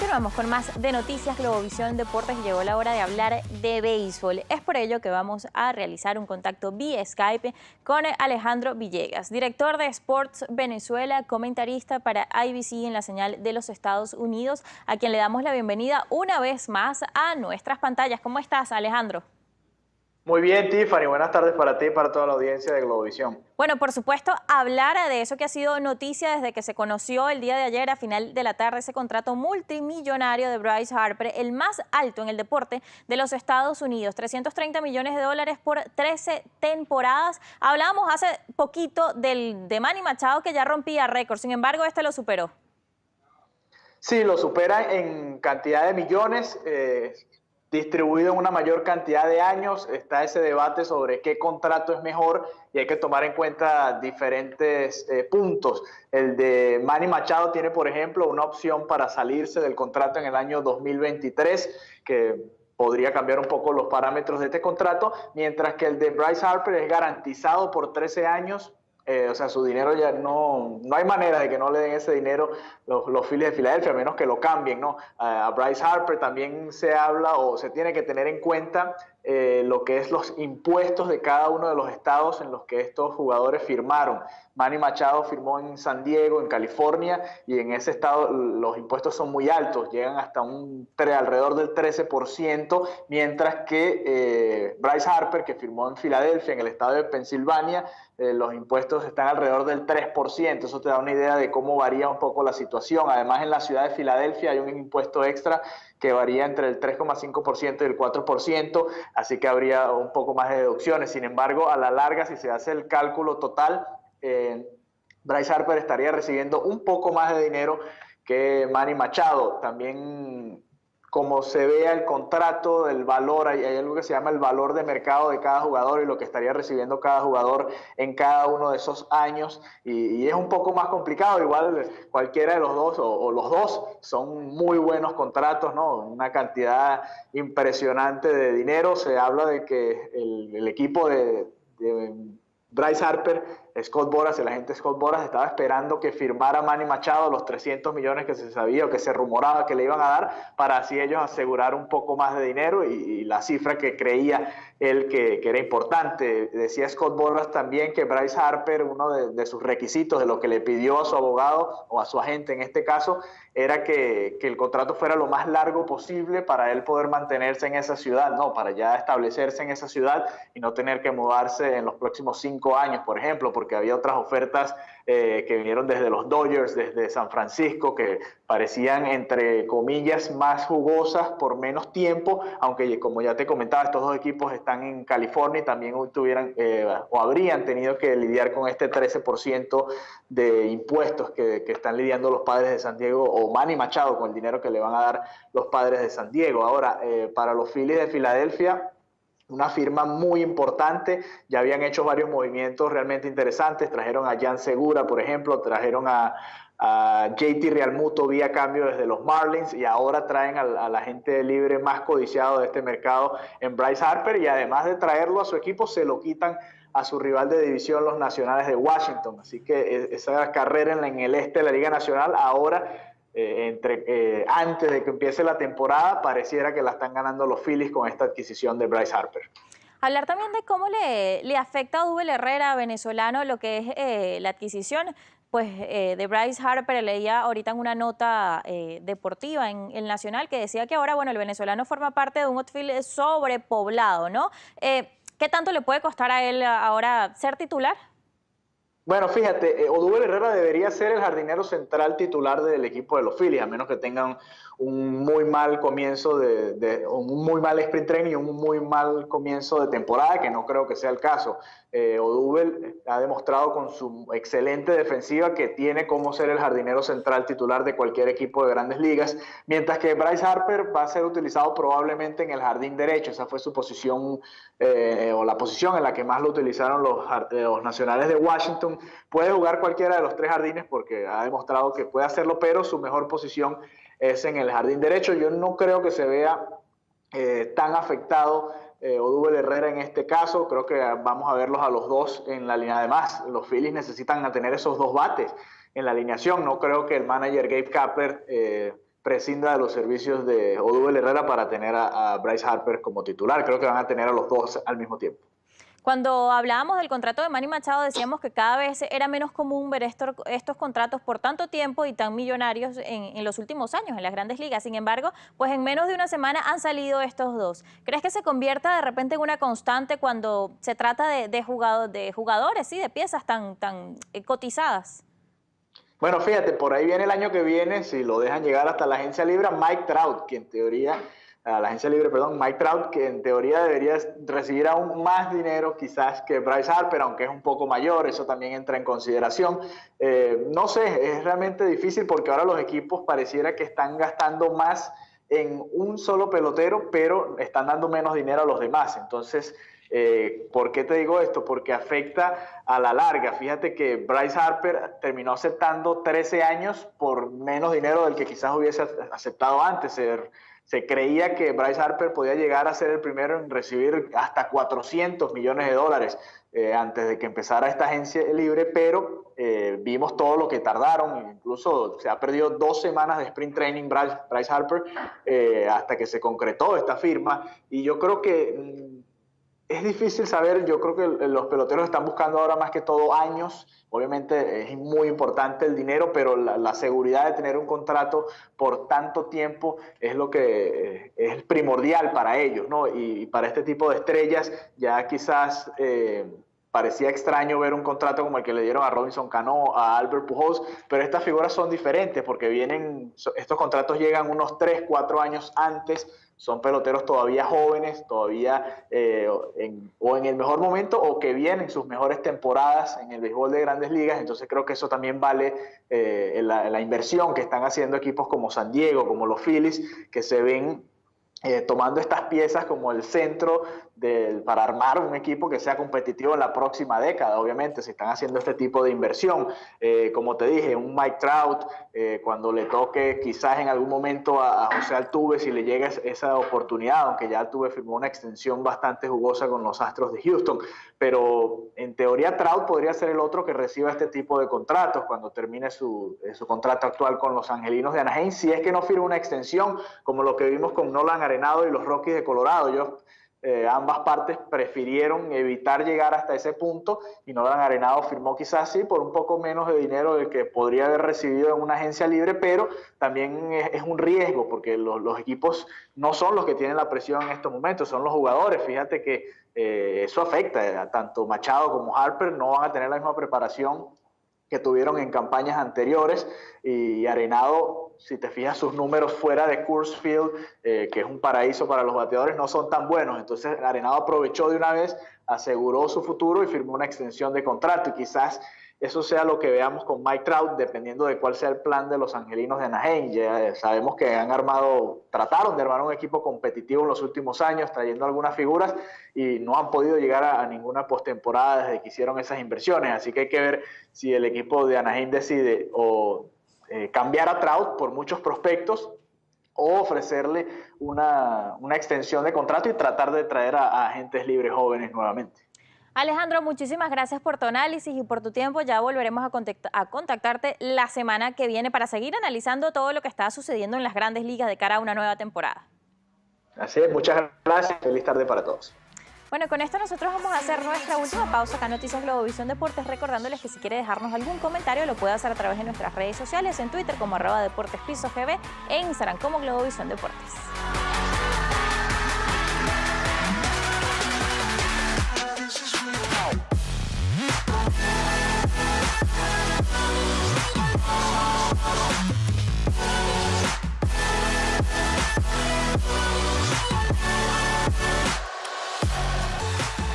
Continuamos con más de Noticias Globovisión Deportes y llegó la hora de hablar de béisbol. Es por ello que vamos a realizar un contacto vía Skype con Alejandro Villegas, director de Sports Venezuela, comentarista para IBC en la señal de los Estados Unidos, a quien le damos la bienvenida una vez más a nuestras pantallas. ¿Cómo estás, Alejandro? Muy bien, Tiffany. Buenas tardes para ti y para toda la audiencia de Globovisión. Bueno, por supuesto, hablar de eso que ha sido noticia desde que se conoció el día de ayer a final de la tarde, ese contrato multimillonario de Bryce Harper, el más alto en el deporte de los Estados Unidos, $330 millones por 13 temporadas. Hablábamos hace poquito de Manny Machado, que ya rompía récord, sin embargo, este lo superó. Sí, lo supera en cantidad de millones, distribuido en una mayor cantidad de años. Está ese debate sobre qué contrato es mejor y hay que tomar en cuenta diferentes puntos. El de Manny Machado tiene, por ejemplo, una opción para salirse del contrato en el año 2023, que podría cambiar un poco los parámetros de este contrato, mientras que el de Bryce Harper es garantizado por 13 años. O sea, su dinero ya no hay manera de que no le den ese dinero los Phillies de Filadelfia, a menos que lo cambien, ¿no? A Bryce Harper también se habla o se tiene que tener en cuenta lo que es los impuestos de cada uno de los estados en los que estos jugadores firmaron. Manny Machado firmó en San Diego, en California, y en ese estado los impuestos son muy altos, llegan hasta alrededor del 13%, mientras que Bryce Harper, que firmó en Filadelfia, en el estado de Pensilvania, los impuestos están alrededor del 3%. Eso te da una idea de cómo varía un poco la situación. Además, en la ciudad de Filadelfia hay un impuesto extra que varía entre el 3,5% y el 4%, así que habría un poco más de deducciones. Sin embargo, a la larga, si se hace el cálculo total, Bryce Harper estaría recibiendo un poco más de dinero que Manny Machado. También, como se vea el contrato, el valor, hay algo que se llama el valor de mercado de cada jugador y lo que estaría recibiendo cada jugador en cada uno de esos años, y es un poco más complicado. Igual cualquiera de los dos o los dos son muy buenos contratos, ¿no? Una cantidad impresionante de dinero. Se habla de que el equipo de Bryce Harper, Scott Boras, el agente Scott Boras, estaba esperando que firmara Manny Machado los 300 millones que se sabía o que se rumoraba que le iban a dar, para así ellos asegurar un poco más de dinero y la cifra que creía él que era importante. Decía Scott Boras también que Bryce Harper, uno de sus requisitos, de lo que le pidió a su abogado o a su agente en este caso, era que el contrato fuera lo más largo posible para él poder mantenerse en esa ciudad, ¿no? Para ya establecerse en esa ciudad y no tener que mudarse en los próximos 5 años, por ejemplo, porque había otras ofertas que vinieron desde los Dodgers, desde San Francisco, que parecían, entre comillas, más jugosas por menos tiempo, aunque, como ya te comentaba, estos dos equipos están en California y también tuvieran o habrían tenido que lidiar con este 13% de impuestos que están lidiando los Padres de San Diego, o Manny Machado, con el dinero que le van a dar los Padres de San Diego. Ahora, para los Phillies de Filadelfia, una firma muy importante. Ya habían hecho varios movimientos realmente interesantes. Trajeron a Jan Segura, por ejemplo, trajeron a JT Realmuto vía cambio desde los Marlins, y ahora traen al agente libre más codiciado de este mercado en Bryce Harper, y además de traerlo a su equipo, se lo quitan a su rival de división, los Nacionales de Washington. Así que esa carrera en el este de la Liga Nacional ahora, antes de que empiece la temporada, pareciera que la están ganando los Phillies con esta adquisición de Bryce Harper. Hablar también de cómo le afecta a Odubel Herrera, venezolano, lo que es la adquisición de Bryce Harper. Leía ahorita en una nota deportiva en el Nacional que decía que ahora, bueno, el venezolano forma parte de un outfield sobrepoblado, ¿no? ¿Qué tanto le puede costar a él ahora ser titular? Bueno, fíjate, Odubel Herrera debería ser el jardinero central titular del equipo de los Phillies, a menos que tengan un muy mal comienzo un muy mal sprint training y un muy mal comienzo de temporada, que no creo que sea el caso. Odubel ha demostrado con su excelente defensiva que tiene cómo ser el jardinero central titular de cualquier equipo de Grandes Ligas, mientras que Bryce Harper va a ser utilizado probablemente en el jardín derecho. Esa fue su posición, o la posición en la que más lo utilizaron los Nacionales de Washington. Puede jugar cualquiera de los tres jardines porque ha demostrado que puede hacerlo, pero su mejor posición es en el jardín derecho. Yo no creo que se vea tan afectado Odubel Herrera en este caso. Creo que vamos a verlos a los dos en la línea. Además, los Phillies necesitan tener esos dos bates en la alineación. No creo que el manager Gabe Kapler prescinda de los servicios de Odubel Herrera para tener a Bryce Harper como titular. Creo que van a tener a los dos al mismo tiempo. Cuando hablábamos del contrato de Manny Machado decíamos que cada vez era menos común ver estos contratos por tanto tiempo y tan millonarios en los últimos años en las grandes ligas. Sin embargo, pues en menos de una semana han salido estos dos. ¿Crees que se convierta de repente en una constante cuando se trata de jugadores, sí, de piezas tan cotizadas? Bueno, fíjate, por ahí viene el año que viene, si lo dejan llegar hasta la agencia libre, Mike Trout, que en teoría... a la agencia libre, perdón, Mike Trout, que en teoría debería recibir aún más dinero quizás que Bryce Harper, aunque es un poco mayor, eso también entra en consideración. No sé, es realmente difícil porque ahora los equipos pareciera que están gastando más en un solo pelotero, pero están dando menos dinero a los demás. Entonces, ¿por qué te digo esto? Porque afecta a la larga. Fíjate que Bryce Harper terminó aceptando 13 años por menos dinero del que quizás hubiese aceptado antes. Se creía que Bryce Harper podía llegar a ser el primero en recibir hasta $400 millones antes de que empezara esta agencia libre, pero vimos todo lo que tardaron, incluso se ha perdido 2 semanas de sprint training Bryce Harper hasta que se concretó esta firma, y yo creo que es difícil saber. Yo creo que los peloteros están buscando ahora más que todo años. Obviamente es muy importante el dinero, pero la seguridad de tener un contrato por tanto tiempo es lo que es primordial para ellos, ¿no? Y para este tipo de estrellas ya quizás parecía extraño ver un contrato como el que le dieron a Robinson Cano, a Albert Pujols, pero estas figuras son diferentes porque estos contratos llegan unos 3, 4 años antes. Son peloteros todavía jóvenes, todavía o en el mejor momento o que vienen sus mejores temporadas en el béisbol de Grandes Ligas. Entonces creo que eso también vale la inversión que están haciendo equipos como San Diego, como los Phillies, que se ven tomando estas piezas como el centro para armar un equipo que sea competitivo en la próxima década. Obviamente se están haciendo este tipo de inversión. Como te dije, un Mike Trout, cuando le toque quizás en algún momento a José Altuve, si le llega esa oportunidad, aunque ya Altuve firmó una extensión bastante jugosa con los Astros de Houston, pero en teoría Trout podría ser el otro que reciba este tipo de contratos cuando termine su contrato actual con los Angelinos de Anaheim, si es que no firma una extensión como lo que vimos con Nolan Arenado y los Rockies de Colorado. Ambas partes prefirieron evitar llegar hasta ese punto, y Nolan Arenado firmó quizás sí por un poco menos de dinero del que podría haber recibido en una agencia libre, pero también es un riesgo porque los equipos no son los que tienen la presión en estos momentos, son los jugadores. Fíjate que eso afecta, tanto Machado como Harper no van a tener la misma preparación que tuvieron en campañas anteriores, y Arenado, si te fijas, sus números fuera de Coors Field, que es un paraíso para los bateadores, no son tan buenos. Entonces Arenado aprovechó de una vez, aseguró su futuro y firmó una extensión de contrato, y quizás eso sea lo que veamos con Mike Trout, dependiendo de cuál sea el plan de los Angelinos de Anaheim. Ya sabemos que trataron de armar un equipo competitivo en los últimos años, trayendo algunas figuras, y no han podido llegar a ninguna postemporada desde que hicieron esas inversiones. Así que hay que ver si el equipo de Anaheim decide cambiar a Trout por muchos prospectos, o ofrecerle una extensión de contrato y tratar de traer a agentes libres jóvenes nuevamente. Alejandro, muchísimas gracias por tu análisis y por tu tiempo. Ya volveremos a contactarte la semana que viene para seguir analizando todo lo que está sucediendo en las grandes ligas de cara a una nueva temporada. Así es, muchas gracias. Feliz tarde para todos. Bueno, con esto nosotros vamos a hacer nuestra última pausa acá en Noticias Globovisión Deportes, recordándoles que si quiere dejarnos algún comentario lo puede hacer a través de nuestras redes sociales, en Twitter como @deportespiso.gb e en Instagram como Globovisión Deportes.